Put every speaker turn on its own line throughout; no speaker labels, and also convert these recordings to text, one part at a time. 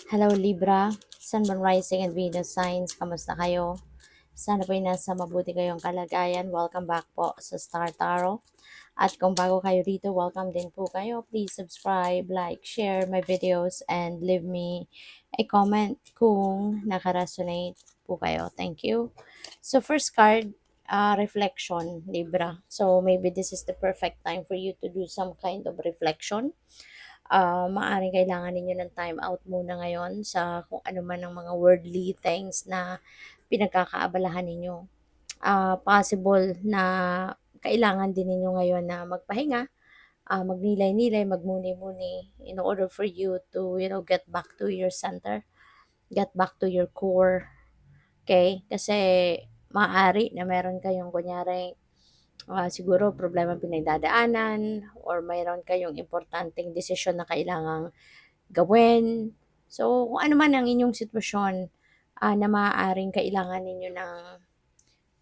Hello Libra, Sun, Moon, Rising, and Venus signs. Kamusta kayo? Sana po'y nasa mabuti kayong kalagayan. Welcome back po sa Star Tarot. At kung bago kayo rito, welcome din po kayo. Please subscribe, like, share my videos, and leave me a comment kung nakaresonate po kayo. Thank you. So first card, reflection, Libra. So maybe this is the perfect time for you to do some kind of reflection. Maaaring kailangan ninyo ng time out muna ngayon sa kung ano man ang mga worldly things na pinagkakaabalahan ninyo. Possible na kailangan din ninyo ngayon na magpahinga, magnilay-nilay, magmuni-muni in order for you to, get back to your center, get back to your core. Okay? Kasi maaari na meron kayong kunyari siguro problema pinagdadaanan or mayroon kayong importanteng desisyon na kailangang gawin. So, kung ano man ang inyong sitwasyon na maaaring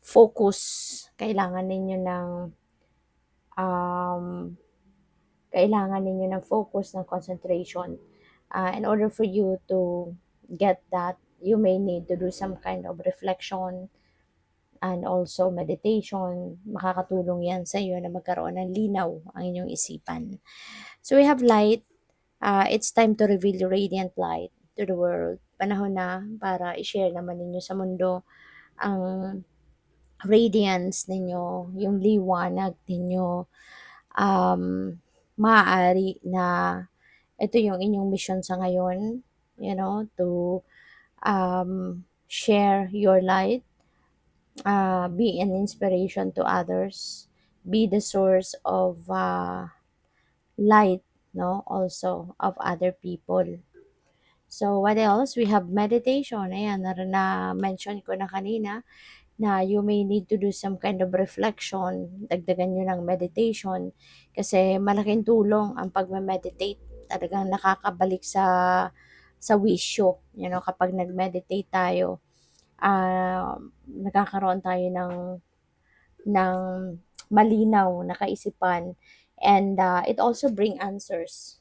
focus, kailangan ninyo ng um, focus, ng concentration. In order for you to get that, you may need to do some kind of reflection and also meditation. Makakatulong yan sa iyo na magkaroon ng linaw ang inyong isipan. So we have light. It's time to reveal your radiant light to the world. Panahon na para i-share naman ninyo sa mundo ang radiance ninyo, yung liwanag ninyo. Maaari na ito yung inyong mission sa ngayon, to share your light, be an inspiration to others, be the source of light, no, also of other people. So what else? We have meditation. Ayan, na-mention ko na kanina na you may need to do some kind of reflection. Dagdagan nyo ng meditation kasi malaking tulong ang pagme-meditate. Talagang nakakabalik sa wisyo. Kapag nag-meditate tayo, nagkakaroon tayo ng malinaw na kaisipan, and it also bring answers.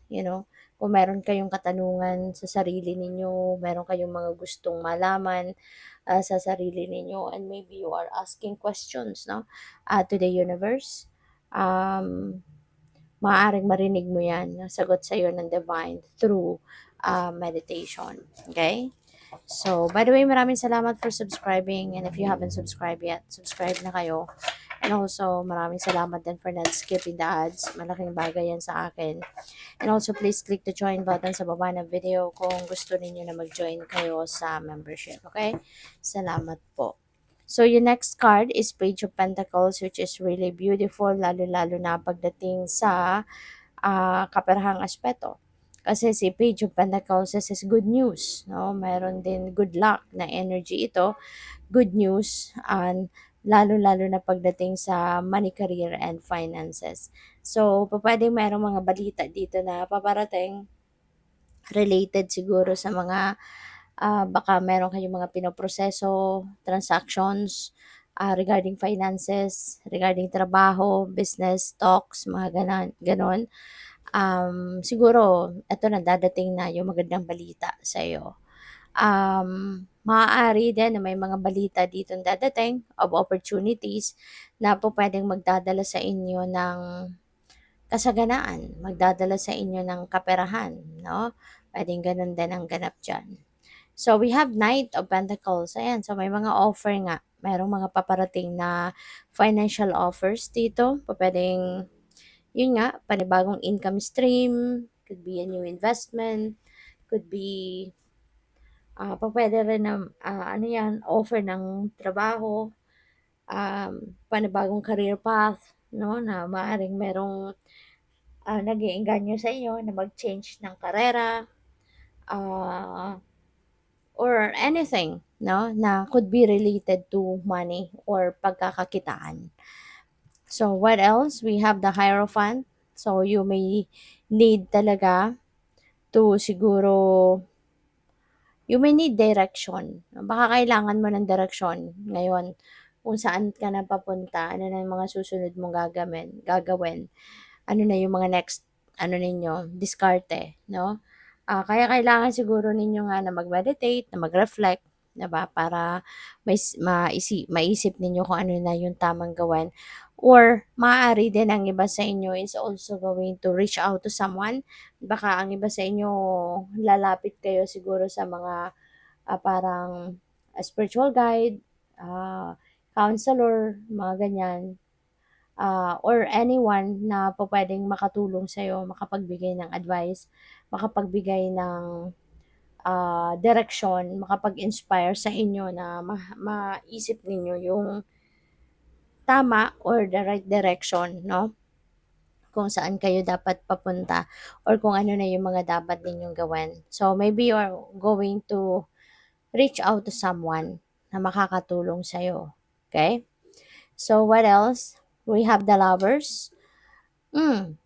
Kung meron kayong katanungan sa sarili ninyo, meron kayong mga gustong malaman sa sarili ninyo, and maybe you are asking questions, no, to the universe, maaaring marinig mo yan, sagot sa iyo ng divine through meditation. Okay? So, by the way, maraming salamat for subscribing, and if you haven't subscribed yet, subscribe na kayo. And also, maraming salamat din for not skipping the ads. Malaking bagay yan sa akin. And also, please click the join button sa baba ng video kung gusto niyo na mag-join kayo sa membership. Okay? Salamat po. So, yung next card is Page of Pentacles, which is really beautiful, lalo-lalo na pagdating sa kaperahang aspeto. Kasi si Page of Pentacles is good news. No? Mayroon din good luck na energy ito. Good news, and lalo-lalo na pagdating sa money, career, and finances. So, pwedeng mayroong mga balita dito na paparating related siguro sa mga baka meron kayong mga pinoproseso, transactions, regarding finances, regarding trabaho, business, talks, mga ganon. Siguro, ito na, dadating na yung magandang balita sa iyo. Maaari din na may mga balita dito dadating of opportunities na po pwedeng magdadala sa inyo ng kasaganaan, magdadala sa inyo ng kaperahan, no? Pwedeng ganun din ang ganap dyan. So, we have Knight of Pentacles. Ayan, so may mga offer nga. Merong mga paparating na financial offers dito. Pwedeng, yun nga, panibagong income stream, could be a new investment, could be pwede rin na offer ng trabaho, panibagong career path, no, na maaaring merong nag-iengganyo sa inyo na mag-change ng karera, or anything, no, na could be related to money or pagkakakitaan. So, what else? We have the Hierophant. So, you may need talaga to siguro you may need direction. Baka kailangan mo ng direction ngayon kung saan ka na papunta, ano na yung mga susunod mong gagawin, ano na yung mga next, diskarte, no? Kaya kailangan siguro ninyo nga na mag-meditate, na mag-reflect, 'di ba? Para maisip ninyo kung ano na yung tamang gawin. Or maaari din ang iba sa inyo is also going to reach out to someone. Baka ang iba sa inyo lalapit kayo siguro sa mga parang spiritual guide, ah, counselor, mga ganyan, or anyone na pupuwedeng makatulong sa'yo, makapagbigay ng advice, makapagbigay ng, direksyon, makapag-inspire sa inyo na maisip ninyo yung tama or the right direction 'no, kung saan kayo dapat papunta or kung ano na yung mga dapat ninyong gawin. So, maybe you are going to reach out to someone na makakatulong sa'yo, okay? So, what else? We have the lovers. Hmm.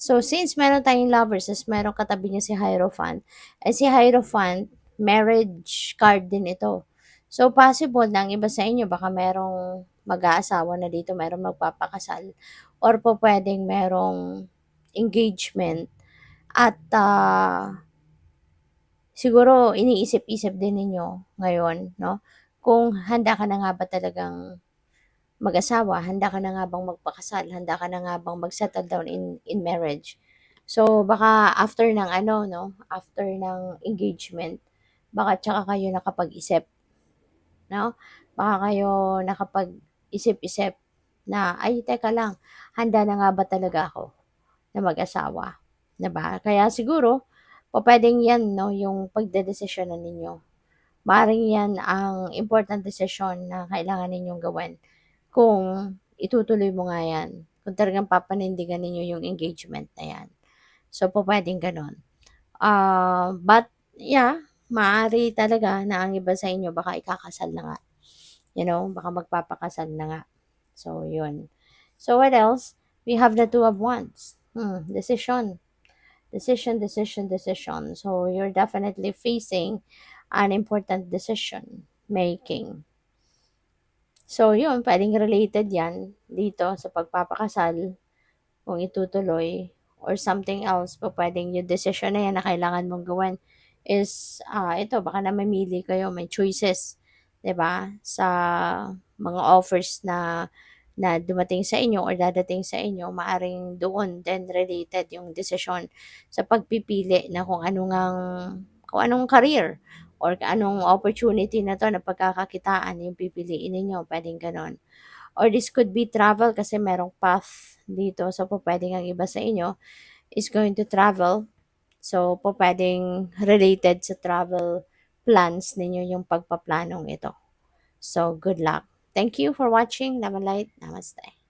So, since meron tayong lovers ta's merong katabi niya si Hierophant, si Hierophant, marriage card din ito. So, possible na ang iba sa inyo baka merong mag-aasawa na dito, merong magpapakasal or pupuwedeng merong engagement at, siguro iniisip-isip din ninyo ngayon 'no, kung handa ka na nga ba talagang mag-asawa, handa ka na nga bang magpakasal, handa ka na nga bang mag-settle down in marriage. So, baka after ng ano 'no, after ng engagement, baka tsaka kayo nakapag-isip 'no? Baka kayo nakapag-isip-isip na, "Ay teka lang, handa na nga ba talaga ako na mag-asawa?" 'Di ba? Kaya siguro pupuwedeng 'yan 'no, yung pagdedesisyonan ninyo. Maaaring 'yan ang important desisyon na kailangan ninyong gawin kung itutuloy mo nga 'yan, kung talagang papanindigan ninyo yung engagement na 'yan. So, pupuwedeng gano'n. But yeah, maaari talaga na ang iba sa inyo baka ikakasal na nga, baka magpapakasal na nga. So, yun. So, what else? We have the Two of Wands. Decision. Decision, decision, decision. So, you're definitely facing an important decision making. So, yun, puwedeng related 'yan dito sa pagpapakasal, kung itutuloy or something else, pupuwedeng yung desisyon na 'yan na kailangan mong gawin is, ito baka namimili kayo, may choices, 'di ba, sa mga offers na na dumating sa inyo or dadating sa inyo, maaring doon din related yung desisyon sa pagpipili na kung anong career or anong opportunity na 'to na pagkakakitaan yung pipiliin ninyo, puwedeng gano'n. Or this could be travel kasi merong path dito. So, pupuwedeng ang iba sa inyo is going to travel. So, pupuwedeng related sa travel plans ninyo yung pagpaplanong ito. So, good luck. Thank you for watching. Love and light. Namaste.